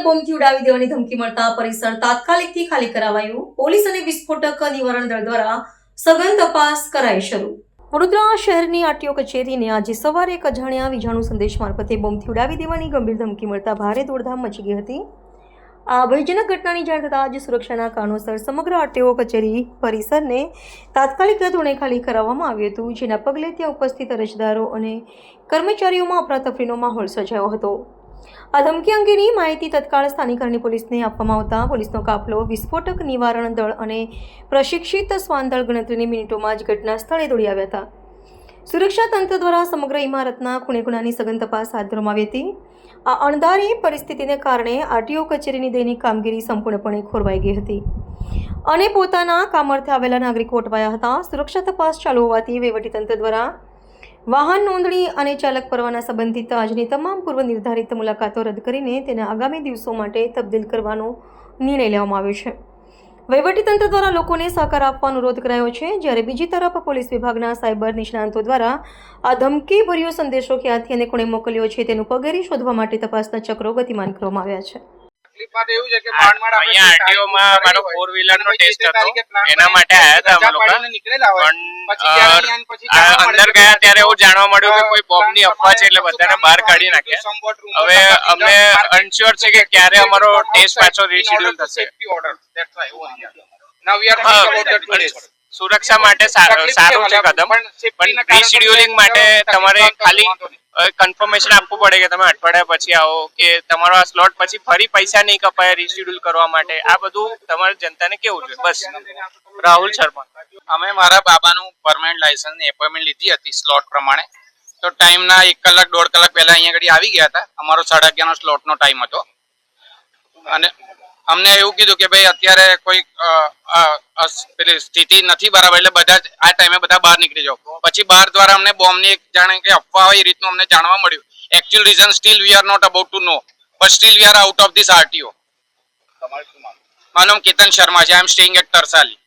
બોમ્બથી ઉડાવી દેવાની ધમકી મળતા પરિસર તાત્કાલિકથી ખાલી કરાવાયું. પોલીસ અને વિસ્ફોટક નિવારણ દળ દ્વારા સઘન તપાસ કરાઈ શરૂ. વડોદરા શહેરની આરટીઓ કચેરીને આજે સવારે એક અજાણ્યા વીજાણુ સંદેશ મારફતે બોમ્બથી ઉડાવી દેવાની ગંભીર ધમકી મળતા ભારે દોડધામ મચી ગઈ હતી. આ ભયજનક ઘટનાની જાણ થતાં જ સુરક્ષાના કારણોસર સમગ્ર આરટીઓ કચેરી પરિસરને તાત્કાલિક ધોરણે ખાલી કરાવવામાં આવ્યું હતું, જેના પગલે ત્યાં ઉપસ્થિત અરજદારો અને કર્મચારીઓમાં અફરાતફરીનો માહોલ સર્જાયો હતો. આ ધમકી અંગેની માહિતી તત્કાળ સ્થાનિક અરણી પોલીસને આપવામાં આવતા પોલીસનો કાફલો, વિસ્ફોટક નિવારણ દળ અને પ્રશિક્ષિત શ્વાન દળ ગણતરીની મિનિટોમાં જ ઘટના સ્થળે દોડી આવ્યા હતા. સુરક્ષા તંત્ર દ્વારા સમગ્ર ઇમારતના ખૂણે-ખૂણાની સઘન તપાસ હાથ ધરવામાં આવી હતી. આ અણધારી પરિસ્થિતિને કારણે આરટીઓ કચેરીની દૈનિક કામગીરી સંપૂર્ણપણે ખોરવાઈ ગઈ હતી અને પોતાના કામ અર્થે આવેલા નાગરિકો અટવાયા હતા. સુરક્ષા તપાસ ચાલુ હોવાથી વહીવટીતંત્ર દ્વારા વાહન નોંધણી અને ચાલક પરવાના સંબંધિત આજની તમામ પૂર્વ નિર્ધારિત મુલાકાતો રદ કરીને તેના આગામી દિવસો માટે તબદીલ કરવાનો નિર્ણય લેવામાં આવ્યો છે. વહીવટીતંત્ર દ્વારા લોકોને સહકાર આપવા અનુરોધ કરાયો છે, જ્યારે બીજી તરફ પોલીસ વિભાગના સાયબર નિષ્ણાંતો દ્વારા આ ધમકીભર્યો સંદેશો ક્યાંથી અને કોણે મોકલ્યો છે તેનું પગેરી શોધવા માટે તપાસના ચક્રો ગતિમાન કરવામાં આવ્યા છે. અહીંયા આરટીઓ માં મારો 4 વ્હીલર નો ટેસ્ટ હતો, એના માટે આયા હતા અમે લોકો. અંદર ગયા ત્યારે એવું જાણવા મળ્યું કે કોઈ બોમ્બ ની અફવા છે, એટલે બધાને બહાર કાઢી નાખ્યા. હવે અમે અનશ્યોર છે કે ક્યારે અમારો ટેસ્ટ પાછો રીશેડ્યુલ થશે. સુરક્ષા માટે સારું છે કદમ, પણ રીશેડ્યુલિંગ માટે તમારે ખાલી કન્ફર્મેશન આપવું પડે કે તમે અઠવાડિયા પછી આવો, કે તમારો આ સ્લોટ પછી ફરી પૈસા નહીં કપાય રીશેડ્યુલ કરવા માટે. આ બધું તમારે જનતાને કેવું છે. બસ. રાહુલ શર્મા. અમે મારા બાબાનું પરમેનન્ટ લાયસન્સની એપોઇન્ટમેન્ટ લીધી હતી સ્લોટ પ્રમાણે, તો ટાઈમના 1 કલાક 1.5 કલાક પહેલા અહીંયા આગળ આવી ગયા હતા. અમારો 11:30 નો સ્લોટનો ટાઈમ હતો અને અમને એવું કીધું કે ભાઈ અત્યારે કોઈ પેલી સ્થિતિ નથી બરાબર, એટલે બધા આ ટાઈમે બધા બહાર નીકળી જાઓ. પછી બહાર દ્વારા અમને બોમ્બની એક જાણે કે અફવા હોય એ રીતનું અમને જાણવા મળ્યું. Actual reason still we are not about to know, but still we are out of this RTO. મારું નામ કેતન શર્મા છે. I am staying at Tarsali.